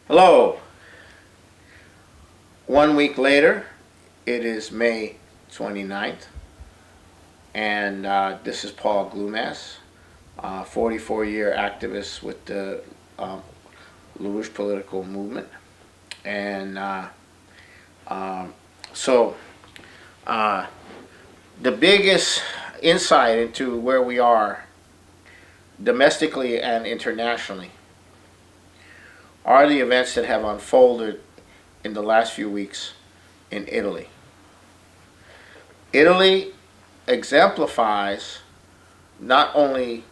Hello. 1 week later, it is May 29th, and this is Paul Glumaz, 44-year activist with the LaRouche political movement. And the biggest insight into where we are domestically and internationally are the events that have unfolded in the last few weeks in Italy. Italy exemplifies not only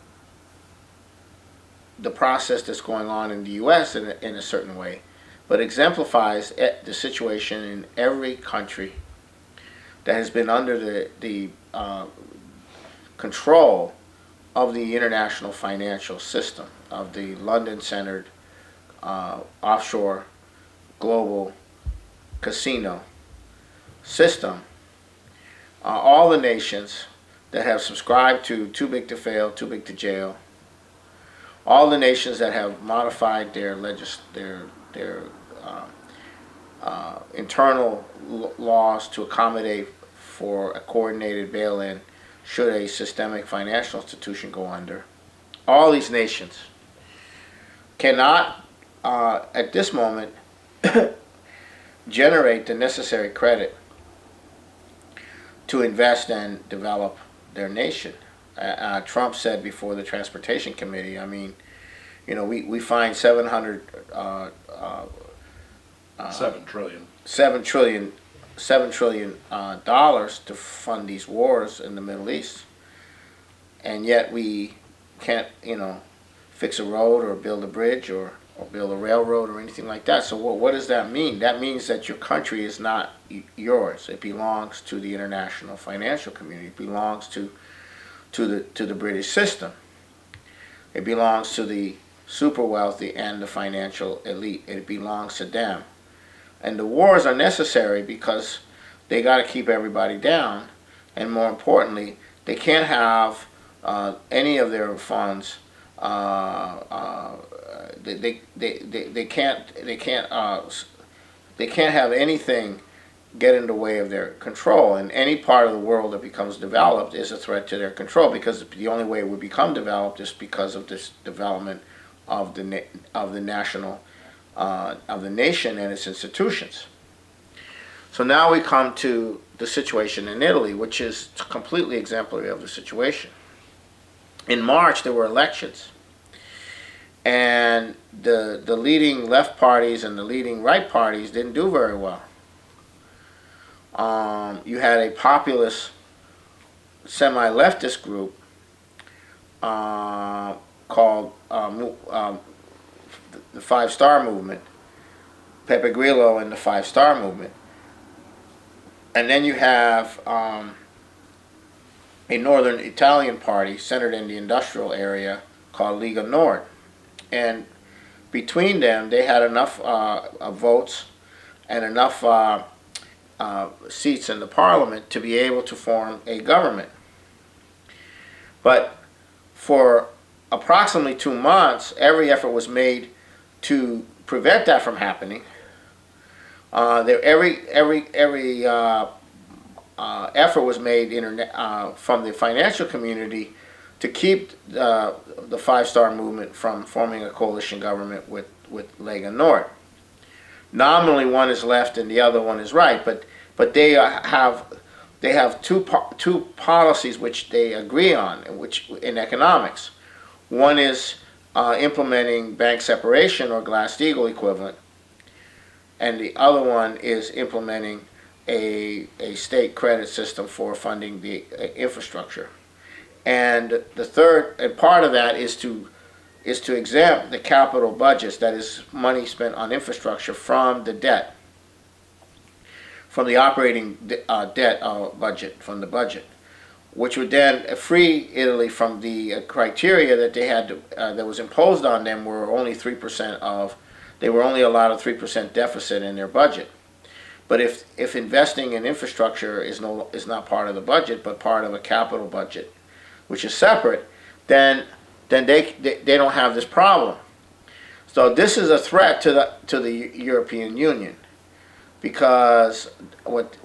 the process that's going on in the US in a certain way, but exemplifies the situation in every country that has been under the control of the international financial system, of the London-centered offshore global casino system. All the nations that have subscribed to too big to fail, too big to jail, all the nations that have modified their internal laws to accommodate for a coordinated bail-in should a systemic financial institution go under, all these nations cannot at this moment generate the necessary credit to invest and develop their nation. Trump said before the Transportation Committee, I mean, you know, we find 7 trillion dollars to fund these wars in the Middle East, and yet we can't, you know, fix a road or build a bridge or build a railroad or anything like that. So what does that mean? That means that your country is not yours. It belongs to the international financial community. It belongs to the British system. It belongs to the super wealthy and the financial elite. It belongs to them. And the wars are necessary because they got to keep everybody down, and more importantly, they can't have any of their funds. They can't have anything get in the way of their control. And any part of the world that becomes developed is a threat to their control, because the only way it would become developed is because of this development of the national of the nation and its institutions. So now we come to the situation in Italy, which is completely exemplary of the situation. In March, there were elections, and the leading left parties and the leading right parties didn't do very well. You had a populist, semi-leftist group called the Five Star Movement, Pepe Grillo and the Five Star Movement. And then you have a northern Italian party centered in the industrial area called Lega Nord. And between them, they had enough votes and enough seats in the parliament to be able to form a government. But for approximately 2 months, every effort was made to prevent that from happening. Every effort was made from the financial community to keep the Five Star Movement from forming a coalition government with Lega Nord. Nominally, one is left and the other one is right, but they have two policies which they agree on, which in economics. One is implementing bank separation or Glass Steagall equivalent, and the other one is implementing a state credit system for funding the infrastructure. And the third, and part of that is to exempt the capital budgets, that is money spent on infrastructure, from the debt, from the operating debt budget, from the budget, which would then free Italy from the criteria that they had that was imposed on them, were only 3% of, they were only allowed a 3% deficit in their budget. But if investing in infrastructure is not part of the budget, but part of a capital budget, which is separate, then they don't have this problem. So this is a threat to the European Union, because what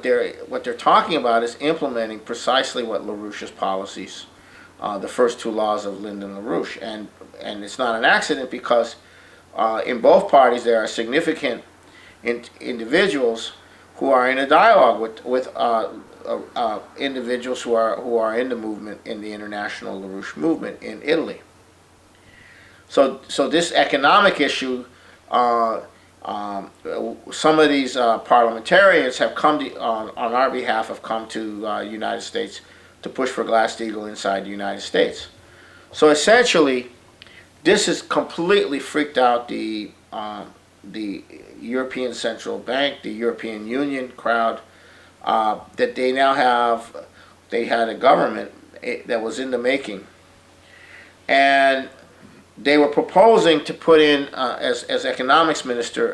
they're talking about is implementing precisely what LaRouche's policies, the first two laws of Lyndon LaRouche, and it's not an accident, because in both parties there are significant individuals who are in a dialogue with individuals who are in the movement, in the international LaRouche movement in Italy. So this economic issue, some of these parliamentarians have come to, on our behalf, have come to the United States to push for Glass Steagall inside the United States. So essentially, this has completely freaked out the European Central Bank, the European Union crowd, that they now have, they had a government that was in the making. And they were proposing to put in, as economics minister,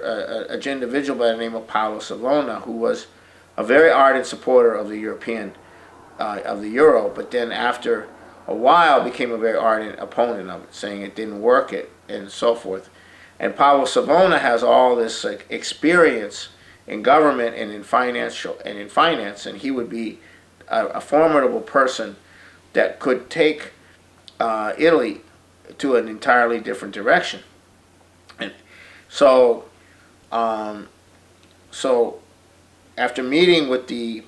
an individual by the name of Paolo Savona, who was a very ardent supporter of the of the euro, but then after a while became a very ardent opponent of it, saying it didn't work, and so forth. And Paolo Savona has all this experience in government and in finance, and he would be a formidable person that could take Italy to an entirely different direction. And so, after meeting with the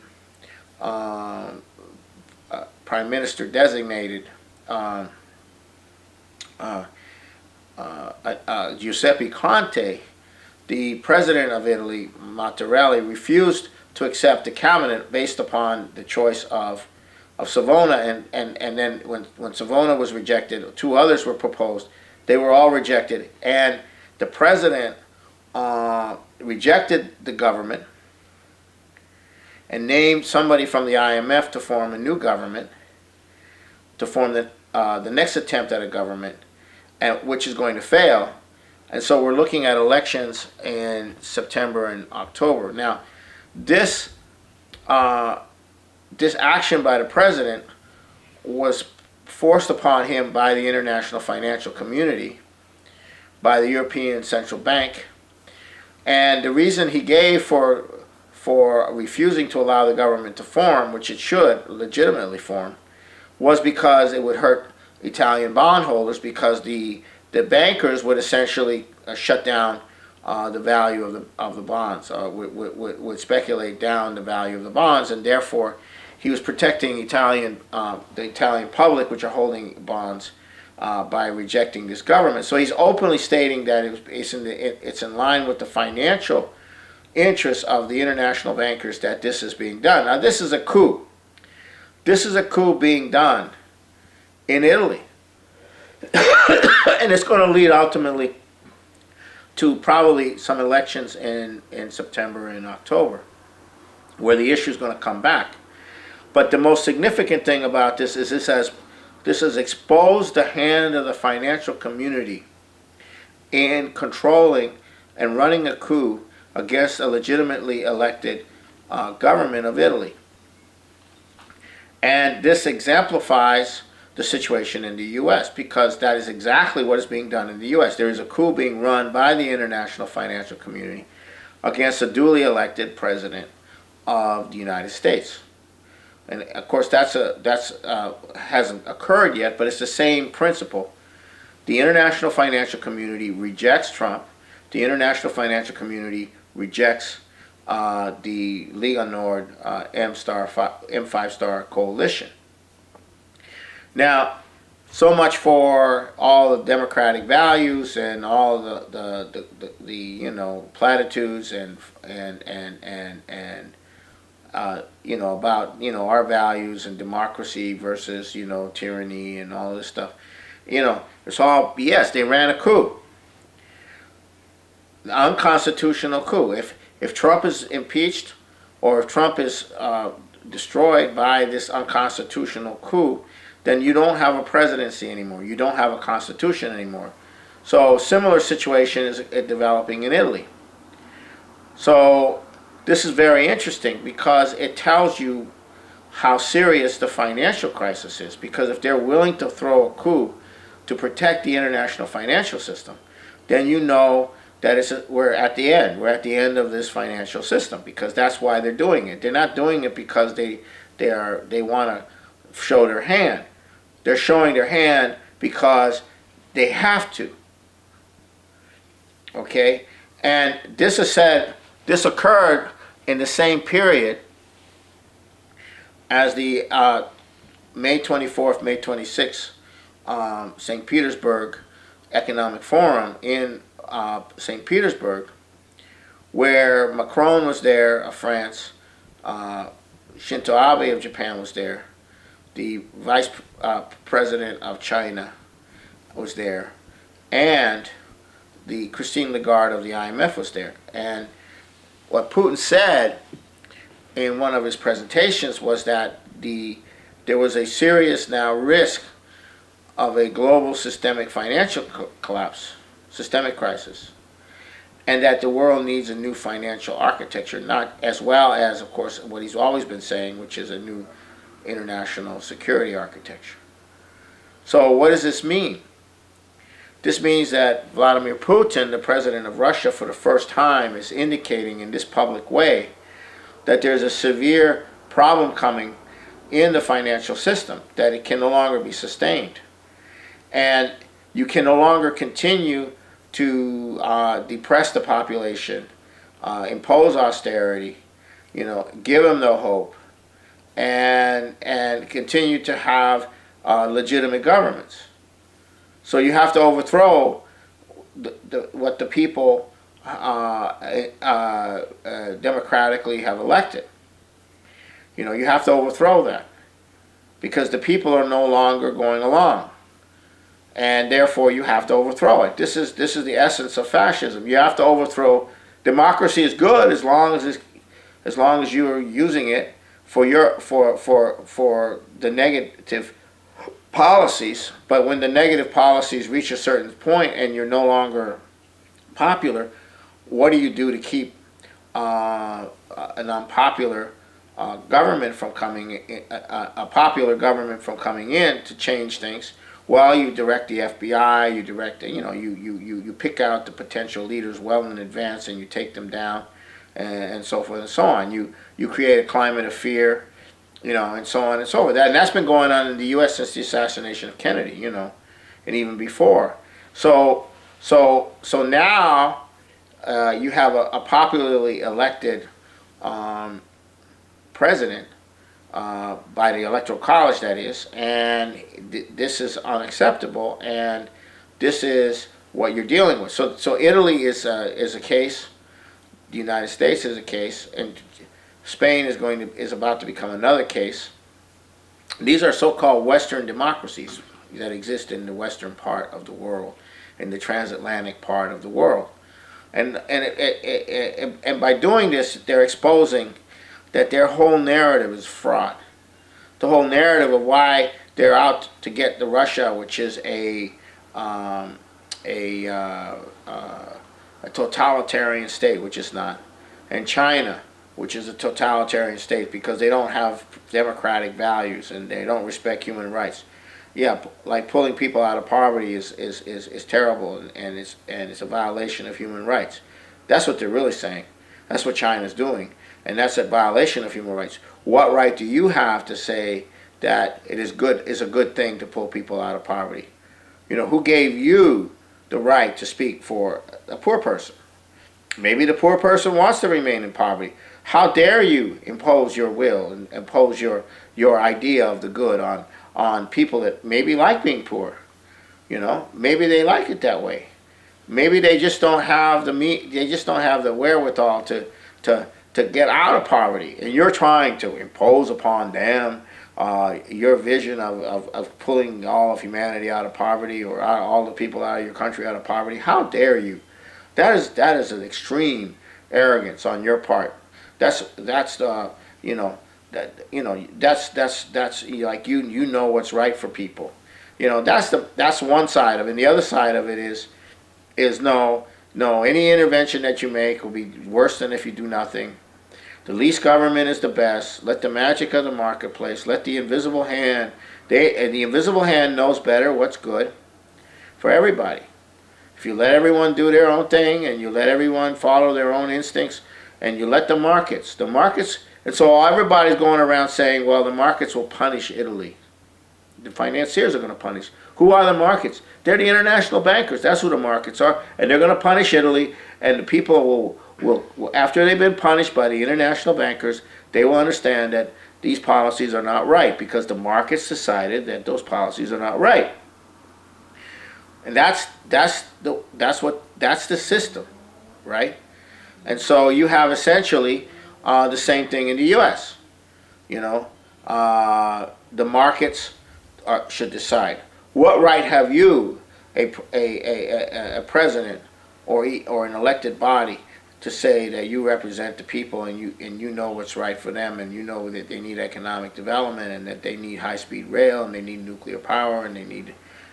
Prime Minister designated, Giuseppe Conte, the President of Italy, Mattarella, refused to accept the cabinet based upon the choice of Savona, and then when Savona was rejected, two others were proposed. They were all rejected, and the President rejected the government and named somebody from the IMF to form a new government, to form the next attempt at a government, which is going to fail. And so we're looking at elections in September and October. Now, this action by the president was forced upon him by the international financial community, by the European Central Bank, and the reason he gave for refusing to allow the government to form, which it should legitimately form, was because it would hurt Italian bondholders, because the bankers would essentially shut down the value of the bonds, would speculate down the value of the bonds, and therefore he was protecting the Italian public, which are holding bonds, by rejecting this government. So he's openly stating that it's in line with the financial interests of the international bankers that this is being done. Now, this is a coup. This is a coup being done in Italy. And it's going to lead ultimately to probably some elections in September and October, where the issue is going to come back. But the most significant thing about this is this has exposed the hand of the financial community in controlling and running a coup against a legitimately elected government of Italy. And this exemplifies the situation in the U.S., because that is exactly what is being done in the U.S. There is a coup being run by the international financial community against a duly elected president of the United States. And of course, that's hasn't occurred yet, but it's the same principle. The international financial community rejects Trump. The international financial community rejects the Lega Nord M5 star coalition. Now, so much for all the democratic values and all the platitudes and about our values and democracy versus tyranny and all this stuff. It's all BS. They ran a coup, an unconstitutional coup. If Trump is impeached, or if Trump is destroyed by this unconstitutional coup, then you don't have a presidency anymore. You don't have a constitution anymore. So similar situation is developing in Italy. So this is very interesting, because it tells you how serious the financial crisis is. Because if they're willing to throw a coup to protect the international financial system, then you know that we're at the end. We're at the end of this financial system, because that's why they're doing it. They're not doing it because they want to show their hand. They're showing their hand because they have to. Okay, and this occurred in the same period as the May 24th, May 26th St. Petersburg Economic Forum in St. Petersburg, where Macron was there of France, Shinzo Abe of Japan was there, the Vice President of China was there, and the Christine Lagarde of the IMF was there. And what Putin said in one of his presentations was that there was a serious now risk of a global systemic financial collapse, systemic crisis, and that the world needs a new financial architecture, not as well as, of course, what he's always been saying, which is a new international security architecture. So what does this mean? This means that Vladimir Putin, the president of Russia, for the first time is indicating in this public way that there's a severe problem coming in the financial system, that it can no longer be sustained. And you can no longer continue to depress the population, impose austerity, give them no hope, and continue to have legitimate governments. So you have to overthrow what the people democratically have elected. You have to overthrow that, because the people are no longer going along, and therefore you have to overthrow it. This is the essence of fascism. You have to overthrow. Democracy is good as long as you are using it for the negative policies. But when the negative policies reach a certain point and you're no longer popular, what do you do to keep an unpopular government from coming in, a popular government from coming in to change things? Well, you direct the FBI, you direct, you pick out the potential leaders well in advance, and you take them down, and so forth and so on. You create a climate of fear, and so on and so forth. And that's been going on in the U.S. since the assassination of Kennedy, and even before. So now you have a popularly elected president by the Electoral College, that is, and this is unacceptable, and this is what you're dealing with. So Italy is a case, the United States is a case, and Spain is about to become another case. These are so-called Western democracies that exist in the western part of the world, in the transatlantic part of the world, and by doing this, they're exposing that their whole narrative is fraud. The whole narrative of why they're out to get the Russia, which is a totalitarian state, which is not, and China, which is a totalitarian state because they don't have democratic values and they don't respect human rights. Yeah, like pulling people out of poverty is terrible, and it's a violation of human rights. That's what they're really saying. That's what China's doing. And that's a violation of human rights. What right do you have to say that it is a good thing to pull people out of poverty? Who gave you the right to speak for a poor person? Maybe the poor person wants to remain in poverty. How dare you impose your will and impose your idea of the good on people that maybe like being poor? Maybe they like it that way. Maybe they just don't have the wherewithal to get out of poverty, and you're trying to impose upon them your vision of pulling all of humanity out of poverty, or all the people out of your country out of poverty. How dare you? That is an extreme arrogance on your part. That's like you know what's right for people. That's one side of it. And the other side of it is no, any intervention that you make will be worse than if you do nothing. The least government is the best. Let the magic of the marketplace, let the invisible hand, the invisible hand knows better what's good for everybody. If you let everyone do their own thing and you let everyone follow their own instincts and you let the markets, and so everybody's going around saying, well, the markets will punish Italy. The financiers are going to punish. Who are the markets? They're the international bankers. That's who the markets are. And they're going to punish Italy. And the people will, after they've been punished by the international bankers, they will understand that these policies are not right because the markets decided that those policies are not right. And that's the system, right? And so you have essentially the same thing in the U.S. You know, the markets should decide. What right have you, a president or an elected body, to say that you represent the people and you know what's right for them, and you know that they need economic development and that they need high-speed rail and they need nuclear power and they need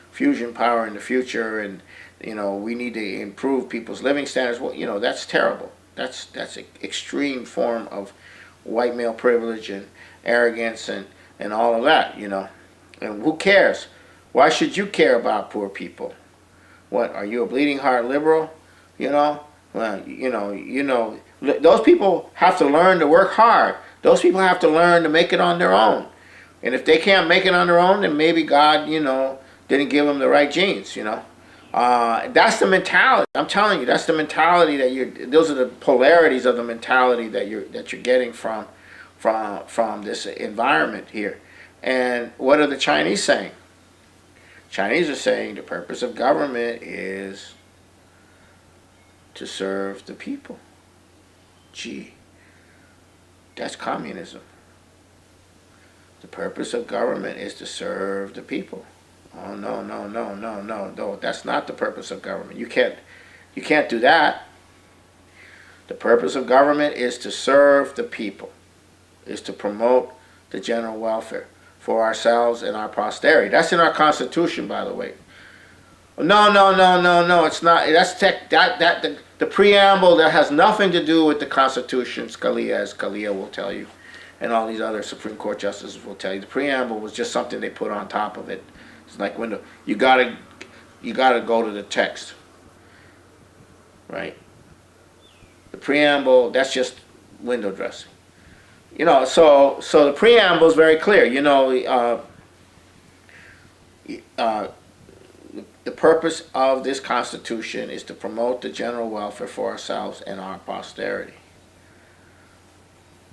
fusion power in the future, and you know we need to improve people's living standards. Well, you know that's terrible. That's an extreme form of white male privilege and arrogance and all of that. You know, and who cares? Why should you care about poor people? What, are you a bleeding heart liberal? You know, well, you know, those people have to learn to work hard. Those people have to learn to make it on their own. And if they can't make it on their own, then maybe God, you know, didn't give them the right genes. You know, that's the mentality. I'm telling you, that's the mentality that those are the polarities of the mentality that you're getting from this environment here. And what are the Chinese saying? Chinese are saying the purpose of government is to serve the people. Gee, that's communism. The purpose of government is to serve the people. Oh, no, that's not the purpose of government. You can't do that. The purpose of government is to serve the people, is to promote the general welfare for ourselves and our posterity. That's in our Constitution, by the way. No, it's not. That's the preamble that has nothing to do with the Constitution. Scalia, as Scalia will tell you, and all these other Supreme Court justices will tell you, the preamble was just something they put on top of it. It's like when you gotta go to the text, right? The preamble, that's just window dressing. You know, so the preamble is very clear. You know, the purpose of this Constitution is to promote the general welfare for ourselves and our posterity.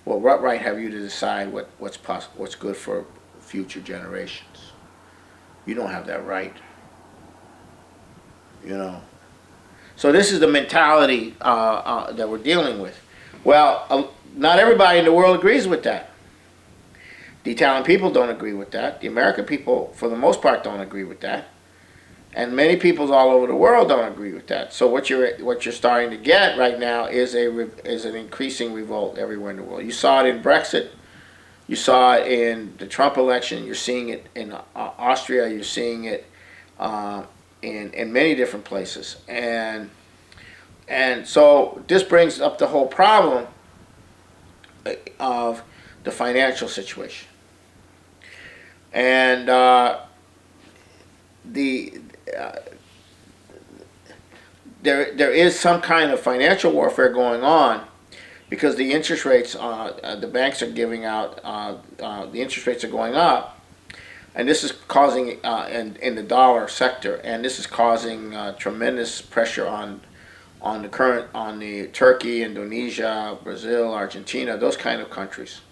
Well, what right have you to decide what's good for future generations? You don't have that right. You know. So this is the mentality that we're dealing with. Well, not everybody in the world agrees with that. The Italian people don't agree with that. The American people, for the most part, don't agree with that. And many peoples all over the world don't agree with that. So what you're starting to get right now is an increasing revolt everywhere in the world. You saw it in Brexit. You saw it in the Trump election. You're seeing it in Austria. You're seeing it in many different places. And so this brings up the whole problem of the financial situation. And there is some kind of financial warfare going on because the interest rates the banks are giving out, the interest rates are going up, and this is causing in the dollar sector, and this is causing tremendous pressure on the Turkey, Indonesia, Brazil, Argentina, those kind of countries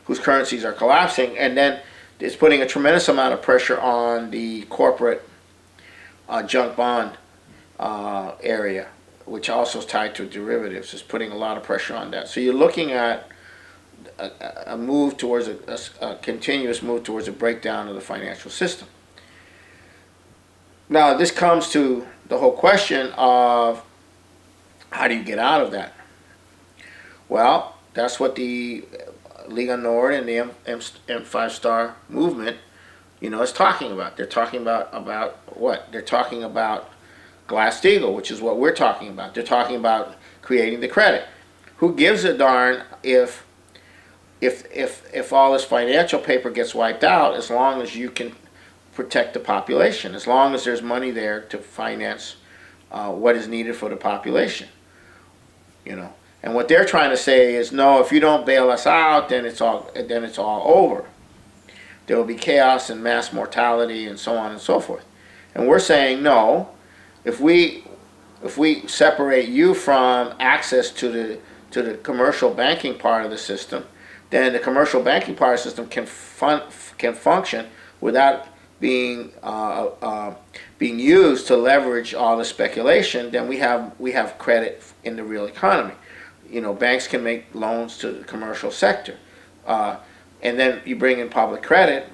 whose currencies are collapsing, and then it's putting a tremendous amount of pressure on the corporate junk bond area, which also is tied to derivatives. It's putting a lot of pressure on that. So you're looking at a move towards a continuous move towards a breakdown of the financial system. Now this comes to the whole question of how do you get out of that? Well, that's what the Lega Nord and the M5 Star movement, you know, is talking about. They're talking about what? They're talking about Glass Steagall, which is what we're talking about. They're talking about creating the credit. Who gives a darn if all this financial paper gets wiped out, as long as you can protect the population, as long as there's money there to finance what is needed for the population. You know, and what they're trying to say is, no, if you don't bail us out, then it's all over. There will be chaos and mass mortality and so on and so forth. And we're saying, no, if we separate you from access to the commercial banking part of the system, then the commercial banking part of the system can function without being used to leverage all the speculation. Then we have credit in the real economy. You know, banks can make loans to the commercial sector, and then you bring in public credit,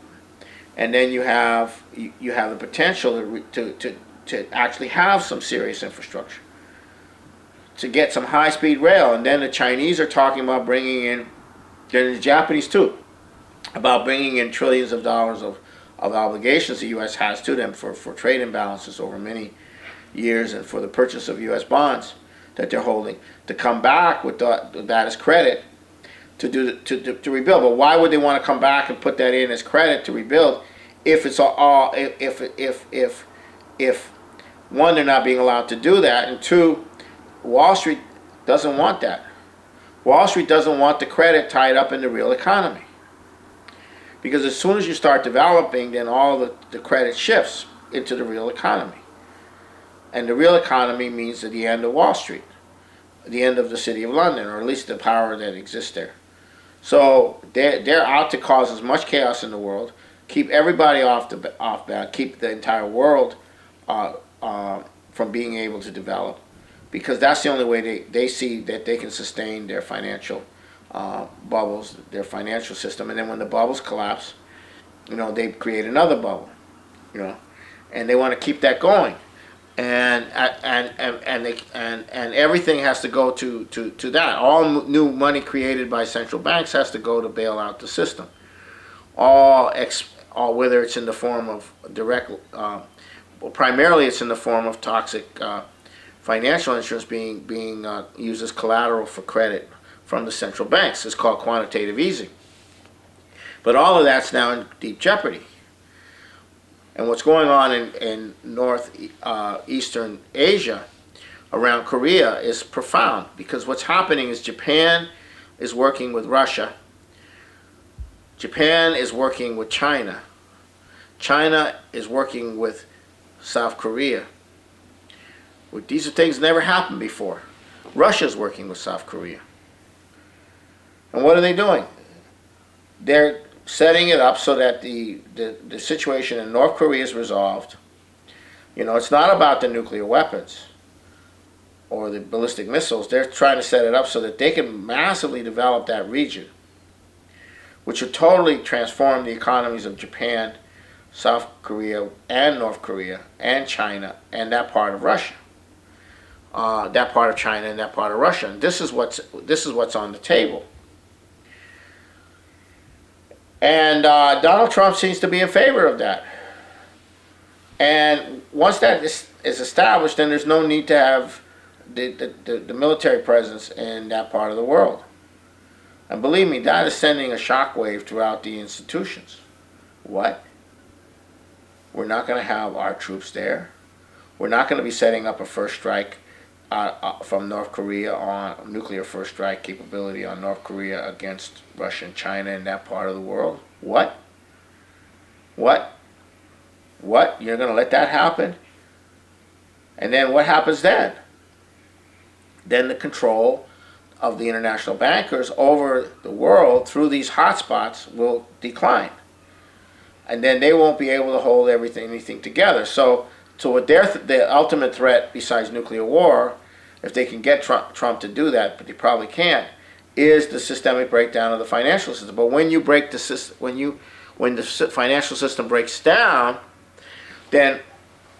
and then you have the potential to actually have some serious infrastructure, to get some high-speed rail. And then the Chinese are talking about bringing in, and the Japanese too, about bringing in trillions of dollars of obligations the U.S. has to them for trade imbalances over many years, and for the purchase of U.S. bonds that they're holding, to come back with that as credit to rebuild. But why would they want to come back and put that in as credit to rebuild if it's all if one, they're not being allowed to do that, and two, Wall Street doesn't want that. Wall Street doesn't want the credit tied up in the real economy. Because as soon as you start developing, then all the credit shifts into the real economy. And the real economy means the end of Wall Street, the end of the City of London, or at least the power that exists there. So they're out to cause as much chaos in the world, keep everybody off balance, keep the entire world from being able to develop, because that's the only way they see that they can sustain their financial bubbles, their financial system. And then when the bubbles collapse, you know, they create another bubble, you know, and they want to keep that going. And everything has to go to that. All new money created by central banks has to go to bail out the system. All whether it's in the form of direct, primarily it's in the form of toxic financial instruments being used as collateral for credit from the central banks. It's called quantitative easing. But all of that's now in deep jeopardy. And what's going on in northeastern Asia around Korea is profound, because what's happening is Japan is working with Russia. Japan is working with China. China is working with South Korea. These are things that never happened before. Russia's working with South Korea. And what are they doing? They're setting it up so that the situation in North Korea is resolved. You know, it's not about the nuclear weapons or the ballistic missiles. They're trying to set it up so that they can massively develop that region, which would totally transform the economies of Japan, South Korea, and North Korea, and China, and that part of Russia. That part of China and that part of Russia. And this is what's on the table. And Donald Trump seems to be in favor of that. And once that is established, then there's no need to have the military presence in that part of the world. And believe me, that is sending a shockwave throughout the institutions. What? We're not going to have our troops there. We're not going to be setting up a first strike from North Korea on nuclear first strike capability on North Korea against Russia and China in that part of the world. What? What? You're going to let that happen? And then what happens then? Then the control of the international bankers over the world through these hotspots will decline. And then they won't be able to hold anything together. So what the ultimate threat besides nuclear war, if they can get Trump to do that, but they probably can't, is the systemic breakdown of the financial system. But when you break the system, when the financial system breaks down, then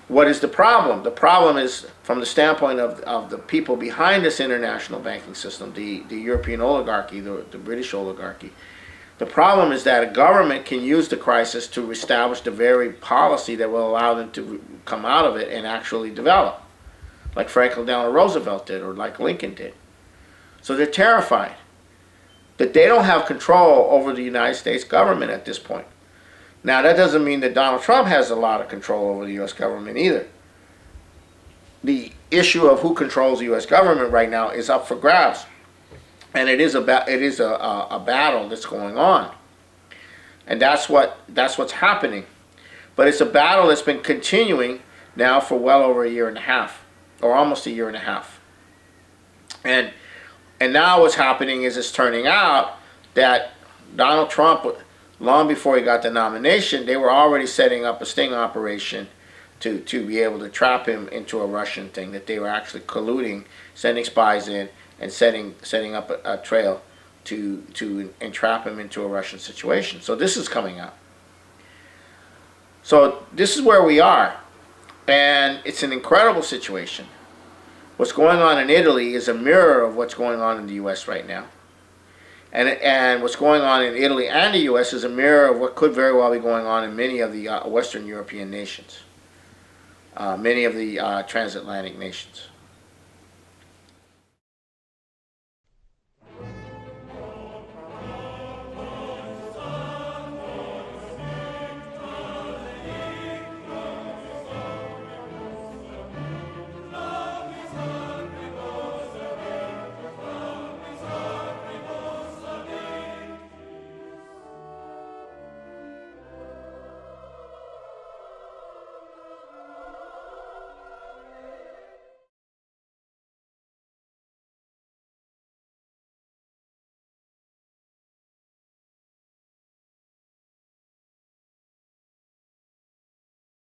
what is the problem? The problem is, from the standpoint of the people behind this international banking system, the European oligarchy, the British oligarchy. The problem is that a government can use the crisis to establish the very policy that will allow them to come out of it and actually develop, like Franklin Delano Roosevelt did, or like Lincoln did. So they're terrified that they don't have control over the United States government at this point. Now, that doesn't mean that Donald Trump has a lot of control over the U.S. government either. The issue of who controls the U.S. government right now is up for grabs, and it is a battle that's going on, and that's what's happening. But it's a battle that's been continuing now for well over a year and a half, or almost a year and a half. And now what's happening is it's turning out that Donald Trump, long before he got the nomination, they were already setting up a sting operation to be able to trap him into a Russian thing, that they were actually colluding, sending spies in and setting up a trail to entrap him into a Russian situation. So this is coming out. So this is where we are, and it's an incredible situation. What's going on in Italy is a mirror of what's going on in the U.S. right now. And what's going on in Italy and the U.S. is a mirror of what could very well be going on in many of the Western European nations, many of the transatlantic nations.